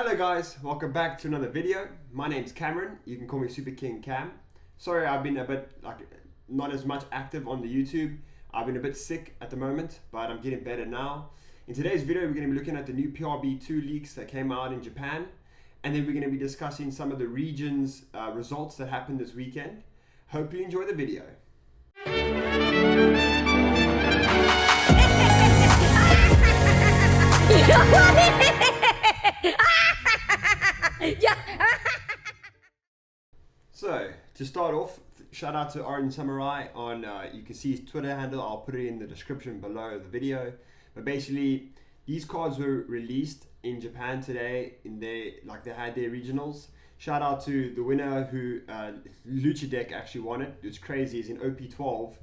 Hello guys, welcome back to another video. My name's Cameron, you can call me Super King Cam. Sorry I've been a bit not as much active on the YouTube. I've been a bit sick at the moment, but I'm getting better now. In today's video we're going to be looking at the new PRB2 leaks that came out in Japan, and then we're going to be discussing some of the region's results that happened this weekend. Hope you enjoy the video. So, to start off, shout out to Orange Samurai on, you can see his Twitter handle, I'll put it in the description below the video. But basically, these cards were released in Japan today, they had their regionals. Shout out to the winner who, Luchi deck actually won it. It's crazy, is in OP12,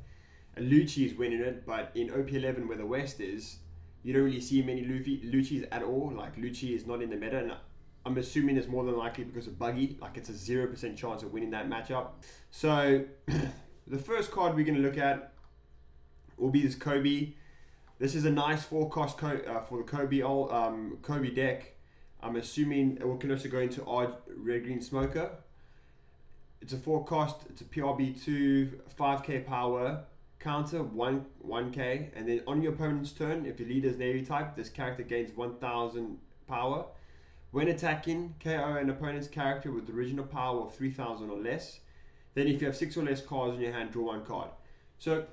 Luchi is winning it, but in OP11 where the West is, you don't really see many Luchis at all. Like, Luchi is not in the meta, and I'm assuming it's more than likely because of buggy. Like, it's a 0% chance of winning that matchup. So the first card we're going to look at will be this Kobe. This is a nice 4-cost for the Kobe deck. I'm assuming it can also go into odd red green smoker. It's a 4-cost. It's a PRB2, 5k power. Counter 1k, and then on your opponent's turn, if your leader is navy type, this character gains 1000 power. When attacking, KO an opponent's character with the original power of 3000 or less. Then if you have 6 or less cards in your hand, draw 1 card. So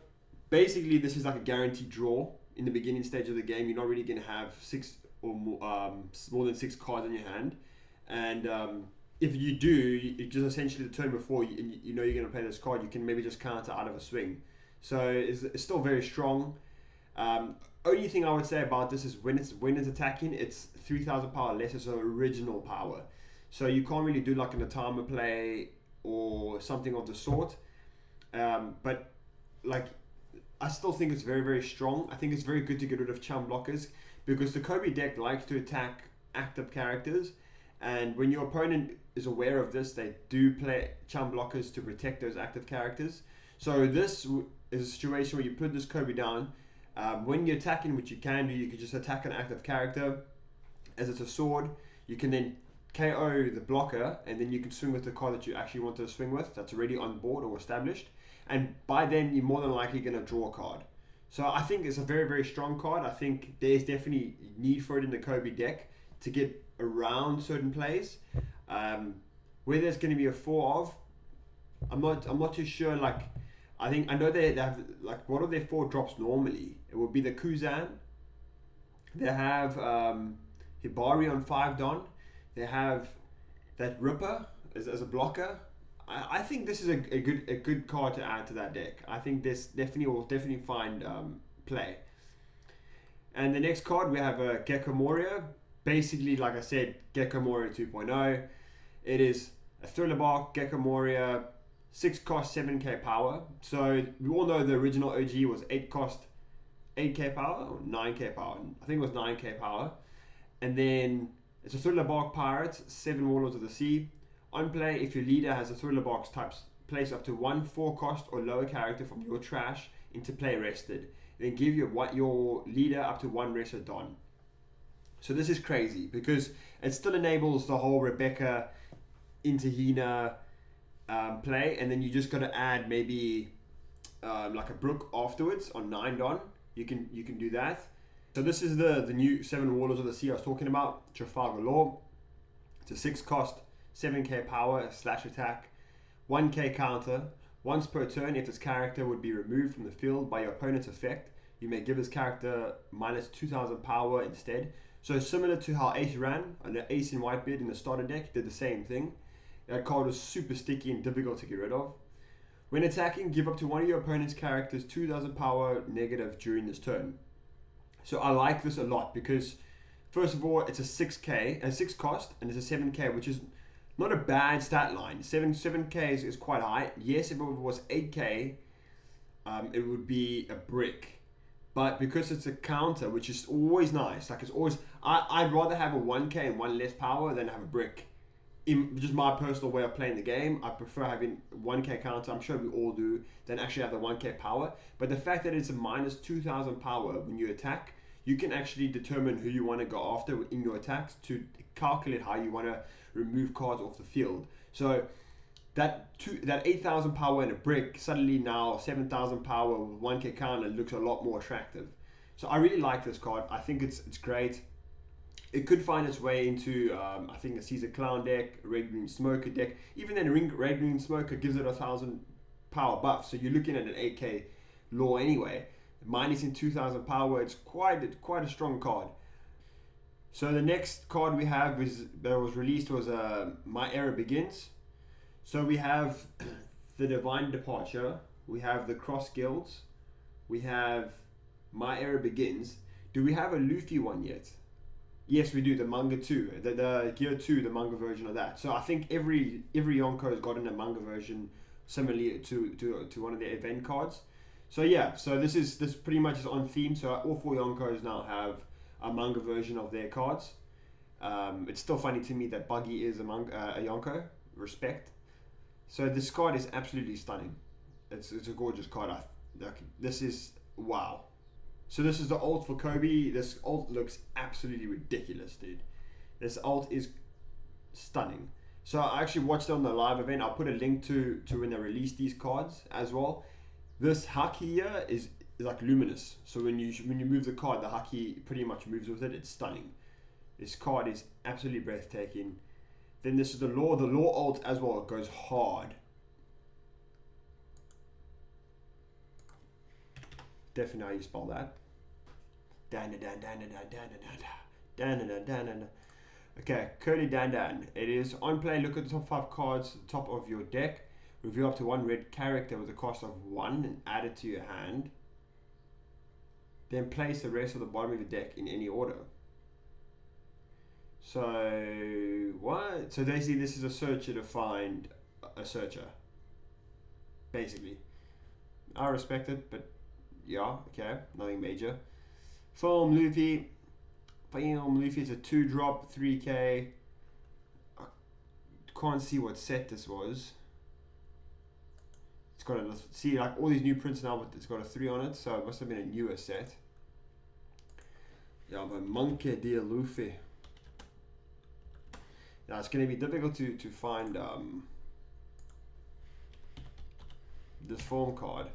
basically this is like a guaranteed draw in the beginning stage of the game. You're not really going to have 6 or more than 6 cards in your hand, and if you do, it just essentially the turn before you know you're going to play this card, you can maybe just counter out of a swing. So it's still very strong. Only thing I would say about this is when it's attacking, it's 3000 power less as an original power. So you can't really do like an Atama play or something of the sort. But like, I still think it's very, very strong. I think it's very good to get rid of chum blockers, because the Kobe deck likes to attack active characters. And when your opponent is aware of this, they do play chum blockers to protect those active characters. So this is a situation where you put this Kobe down. When you're attacking, which you can do, you can just attack an active character. As it's a sword, you can then KO the blocker, and then you can swing with the card that you actually want to swing with, that's already on board or established. And by then, you're more than likely going to draw a card. So I think it's a very, very strong card. I think there's definitely need for it in the Kobe deck to get around certain plays. Where there's going to be a 4 of, I'm not too sure. Like, I know they have, like, what are their 4 drops normally? It would be the Kuzan. They have Hibari on 5 Don. They have that Ripper as a blocker. I think this is a good card to add to that deck. I think this will definitely find play. And the next card we have a Gecko Moria. Basically, like I said, Gecko Moria 2.0. It is a thriller bark Gecko Moria. 6 cost, 7k power. So we all know the original OG was 8 cost, 8k power or 9k power. I think it was 9k power. And then it's a Thriller Bark Pirate, 7 Warlords of the Sea. On play, if your leader has a Thriller Bark type, place up to 1 4-cost or lower character from your trash into play rested. Then give your leader up to 1 rested Don. So this is crazy because it still enables the whole Rebecca into Hina play, and then you just got to add maybe like a Brook afterwards on 9 Don. You can do that. So this is the new 7 Warlords of the Sea I was talking about, Trafalgar Law. It's a 6 cost, 7k power / attack, 1k counter. Once per turn, if this character would be removed from the field by your opponent's effect, you may give his character minus 2000 power instead. So similar to how Ace ran, and the Ace in Whitebeard in the starter deck did the same thing. That card was super sticky and difficult to get rid of. When attacking, give up to one of your opponent's characters 2000 power negative during this turn. So I like this a lot because, first of all, it's a 6 cost, and it's a 7k, which is not a bad stat line. 7k is quite high. Yes, if it was 8k, it would be a brick. But because it's a counter, which is always nice, like it's always, I'd rather have a 1k and 1 less power than have a brick. In just my personal way of playing the game, I prefer having 1k counter, I'm sure we all do, than actually have the 1k power. But the fact that it's a minus 2000 power when you attack, you can actually determine who you want to go after in your attacks to calculate how you want to remove cards off the field. So that 8,000 power in a brick, suddenly now 7,000 power with 1k counter looks a lot more attractive. So I really like this card. I think it's great. It could find its way into, I think, a Caesar Clown deck, a Red Green Smoker deck. Even then, Red Green Smoker gives it 1,000 power buff, so you're looking at an 8k law anyway. Minus in 2,000 power, it's quite a strong card. So the next card we have that was released was My Era Begins. So we have the Divine Departure, we have the Cross Guilds, we have My Era Begins. Do we have a Luffy one yet? Yes, we do. The manga 2, the Gear 2, the manga version of that. So I think every Yonko has gotten a manga version similarly to one of the event cards. So yeah, so this pretty much is on theme. So all 4 Yonkos now have a manga version of their cards. It's still funny to me that Buggy is a Yonko. Respect. So this card is absolutely stunning. It's a gorgeous card. This is wow. So this is the ult for Kobe. This ult looks absolutely ridiculous, dude. This ult is stunning. So I actually watched it on the live event. I'll put a link to when they release these cards as well. This haki here is like luminous. So when you move the card, the haki pretty much moves with it. It's stunning. This card is absolutely breathtaking. Then this is the law. The law ult as well. It goes hard. Definitely how you spell that. Okay, Curly Dan. It is on play. Look at the top 5 cards at the top of your deck. Reveal up to 1 red character with a cost of 1 and add it to your hand. Then place the rest of the bottom of your deck in any order. So what? So basically, this is a searcher to find a searcher. Basically, I respect it, but yeah, okay, nothing major. Film Luffy. It's a 2-drop, 3k. I can't see what set this was. It's got see like all these new prints now, but it's got a 3 on it, so it must have been a newer set. Yeah, but Monkey D. Luffy. Now it's going to be difficult to find this form card.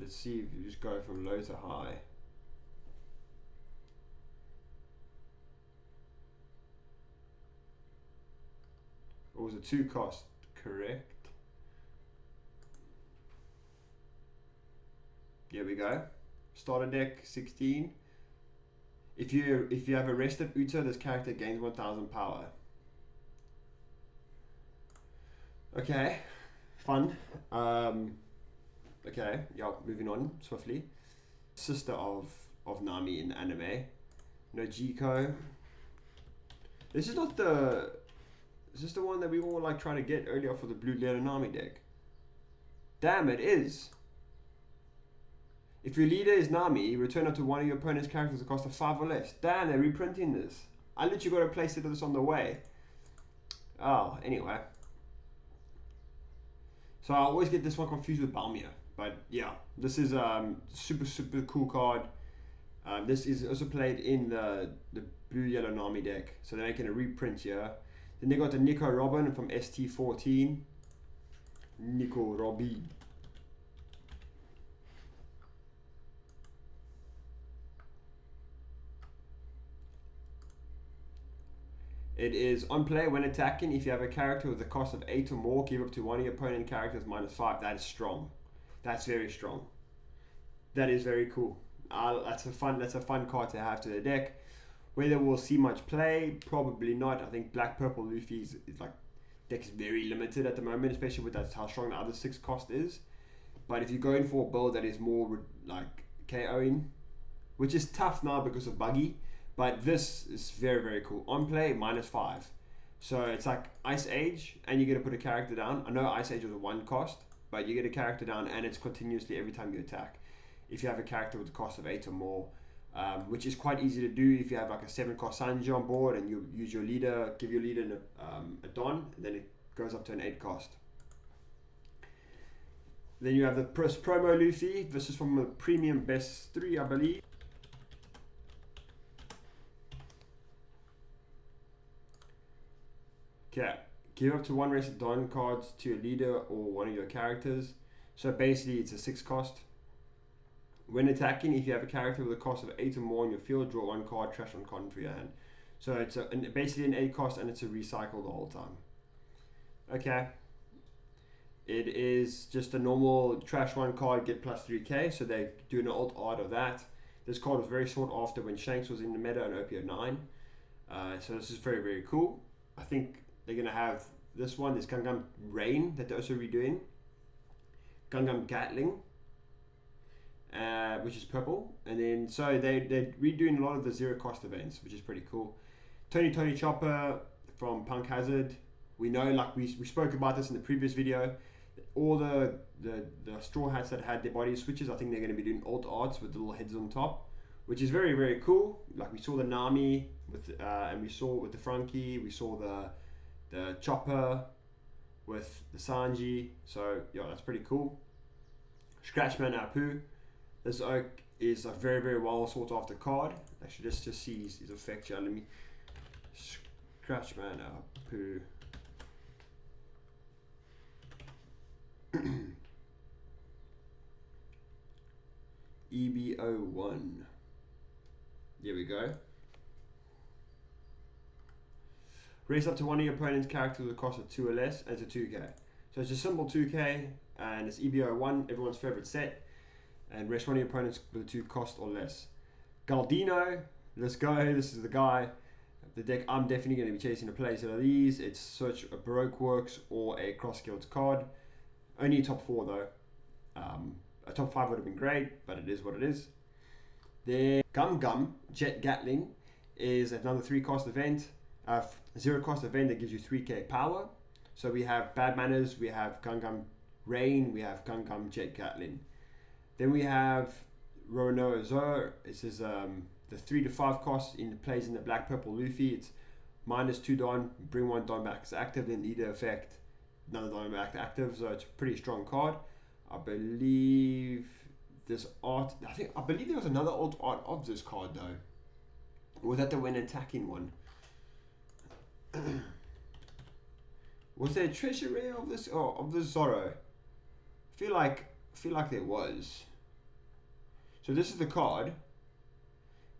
Let's see if you just go from low to high. It was a 2 cost, correct? Here we go. Starter deck 16. If you have arrested Uta, this character gains 1,000 power. Okay, fun. Okay, yeah, moving on swiftly. Sister of Nami in the anime. No Gecko. This is not the. Is this the one that we all like trying to get earlier for the blue letter Nami deck? Damn, it is. If your leader is Nami, return up to one of your opponent's characters at a cost of 5 or less. Damn, they're reprinting this. I literally got a place to this on the way. Oh, anyway. So I always get this one confused with Balmia. But yeah, this is super cool card. This is also played in the blue yellow Nami deck. So they're making a reprint here. Then they got the Nico Robin from ST14. Nico Robin. It is on play when attacking. If you have a character with a cost of 8 or more, give up to one of your opponent characters -5. That is strong. That's very strong. That is very cool. That's a fun card to have to the deck. Whether we'll see much play, probably not. I think Black Purple Luffy's deck is very limited at the moment, especially with how strong the other 6 cost is. But if you're going for a build that is more like KOing, which is tough now because of Buggy, but this is very cool. On play, -5. So it's like Ice Age, and you get to put a character down. I know Ice Age was a 1 cost, but you get a character down, and it's continuously every time you attack. If you have a character with a cost of 8 or more, which is quite easy to do if you have like a 7 cost Sanji on board, and you use your leader, give your leader a Don, and then it goes up to an 8 cost. Then you have the promo Luffy. This is from the premium best 3, I believe. Okay. Give up to 1 rested Don cards to a leader or one of your characters. So basically it's a 6 cost. When attacking, if you have a character with a cost of 8 or more in your field, draw 1 card, trash 1 card into your hand. So it's basically an 8 cost and it's a recycle the whole time. Okay. It is just a normal trash 1 card, get plus 3k, so they do an alt art of that. This card was very sought after when Shanks was in the meta and OP09. So this is very, very cool. I think they're going to have this one, this Gungam Rain that they're also redoing. Gungam Gatling, which is purple. And then, so they're redoing a lot of the zero cost events, which is pretty cool. Tony Chopper from Punk Hazard. We know, like we spoke about this in the previous video, all the straw hats that had their body switches, I think they're going to be doing alt arts with the little heads on top, which is very, very cool. Like we saw the Nami with, and we saw with the Frankie, we saw the Chopper with the Sanji. So yeah, that's pretty cool. Scratchman Apu. This oak is a very, very well sought after card. Actually, let's just see his effect here. Let me Scratchman Apu. EBO1. There we go. Raise up to one of your opponent's characters with a cost of 2 or less, and it's a 2k. So it's a simple 2k, and it's EBO1, everyone's favorite set. And rest one of your opponents with a 2 cost or less. Galdino, let's go. This is the guy. The deck I'm definitely going to be chasing a play set of these. It's such a Baroque Works or a Cross Guilds card. Only top 4 though. A top 5 would have been great, but it is what it is. Then Gum Jet Gatling is another 3 cost event. 0 cost event that gives you 3k power. So we have Bad Manners, we have Gungam Rain, we have Gungam Jet Gatling. Then we have Roronoa Zo. This is the 3 to 5 cost plays in the black purple Luffy. It's -2 Don, bring 1 Don back as active, then leader effect, another Don back to active. So it's a pretty strong card. I believe this art. I believe there was another alt art of this card though. Or was that the when attacking one? Was there a treasure rare of this of the Zorro? I feel like there was. So this is the card.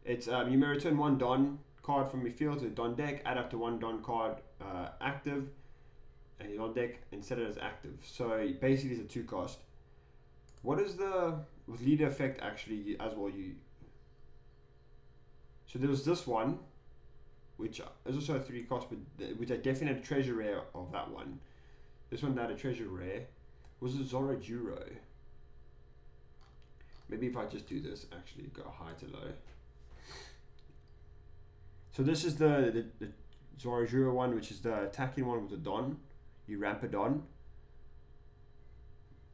It's you may return 1 Don card from your field to the Don deck, add up to 1 Don card active, and your Don deck and set it as active. So basically it's a 2 cost. What is the with leader effect actually as well? So there was this one, which is also a 3 cost, but which I definitely had a treasure rare of that one. This one had a treasure rare. Was it Zoro Juro? Maybe if I just do this, actually go high to low. So this is the Zoro Juro one, which is the attacking one with the Don. You ramp a Don.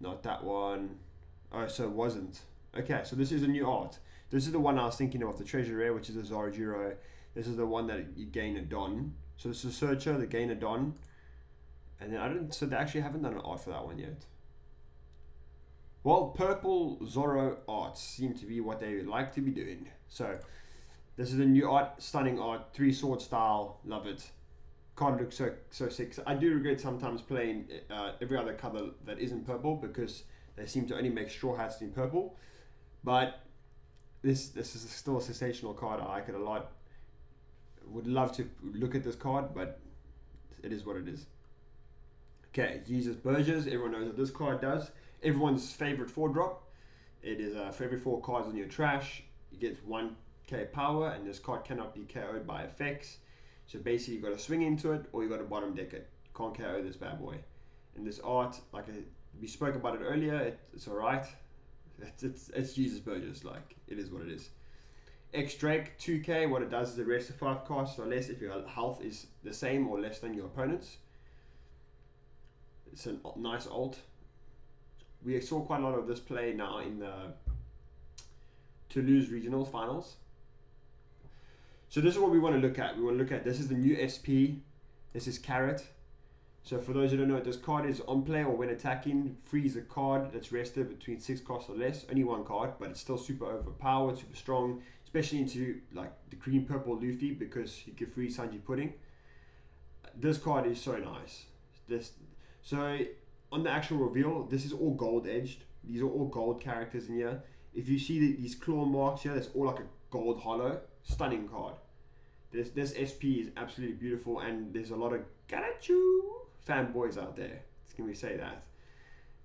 Not that one. Oh, so it wasn't. Okay, so this is a new art. This is the one I was thinking of, the treasure rare, which is the Zoro Juro. This is the one that you gain a Don. So this is a searcher, the gain a Don. And then so they actually haven't done an art for that one yet. Well, purple Zoro arts seem to be what they like to be doing. So this is the new art, stunning art, 3 sword style, love it. Card looks so sick. I do regret sometimes playing every other color that isn't purple because they seem to only make straw hats in purple. But this is still a sensational card. I like it a lot. Would love to look at this card, but it is what it is. Okay, Jesus Burgess. Everyone knows what this card does. Everyone's favorite 4-drop. It is for every 4 cards on your trash, you get 1k power, and this card cannot be KO'd by effects. So basically, you got to swing into it, or you got to bottom deck it. Can't KO this bad boy. And this art, like we spoke about it earlier, it's alright. It's Jesus Burgess, like it is what it is. X Drake 2k. What it does is it rests to 5 costs or less if your health is the same or less than your opponent's. It's a nice alt. We saw quite a lot of this play now in the Toulouse regional finals. So this is what we want to look at. We want to look at, this is the new SP. This is Carrot. So for those who don't know what this card is, on play or when attacking, freeze a card that's rested between 6 costs or less. Only 1 card, but it's still super overpowered, super strong, especially into like the green purple Luffy because you can freeze Sanji Pudding. this card is so nice. So on the actual reveal, this is all gold edged. These are all gold characters in here. If you see these claw marks here, that's all like a gold hollow. Stunning card. This SP is absolutely beautiful, and there's a lot of Garachu fanboys out there. Can we say that?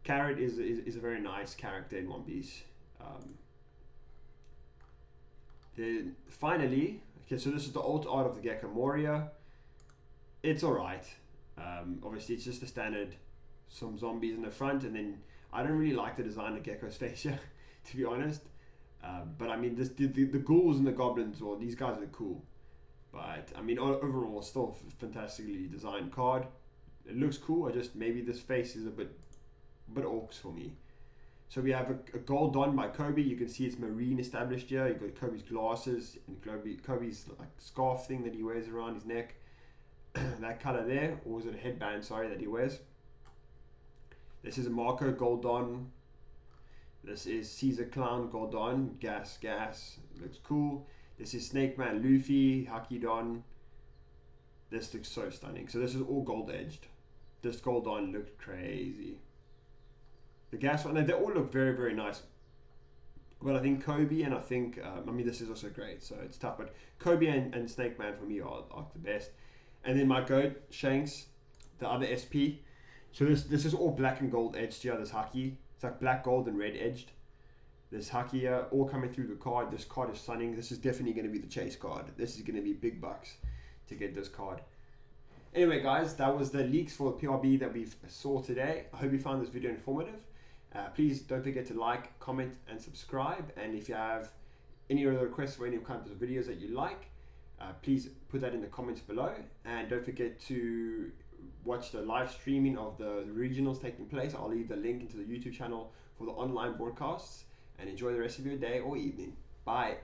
Carrot is a very nice character in One Piece. Then finally, okay, so this is the alt art of the Gecko Moria. It's alright. Obviously, it's just the standard, some zombies in the front, and then I don't really like the design of Gecko's face here, to be honest. But I mean, the ghouls and the goblins, well, these guys are cool. But I mean, overall, still fantastically designed card. It looks cool. Maybe this face is a bit orcs for me. So we have a gold don by Kobe. You can see it's marine established here. You've got Kobe's glasses and Kobe's like scarf thing that he wears around his neck. That color there, or is it a headband? Sorry, that he wears. This is a Marco gold don. This is Caesar Clown gold don. Gas. Looks cool. This is Snake Man Luffy Haki don. This looks so stunning. So this is all gold edged. This gold on looked crazy. The gas one, they all look very, very nice. But I think Kobe and I think, I mean, this is also great, so it's tough. But Kobe and Snake Man for me are the best. And then my goat, Shanks, the other SP. So this is all black and gold edged here, this Haki. It's like black, gold, and red edged. This Haki here, all coming through the card. This card is stunning. This is definitely going to be the chase card. This is going to be big bucks to get this card. Anyway, guys, that was the leaks for the PRB that we saw today. I hope you found this video informative. Please don't forget to like, comment, and subscribe. And if you have any other requests for any kinds of videos that you like, please put that in the comments below. And don't forget to watch the live streaming of the regionals taking place. I'll leave the link into the YouTube channel for the online broadcasts. And enjoy the rest of your day or evening. Bye.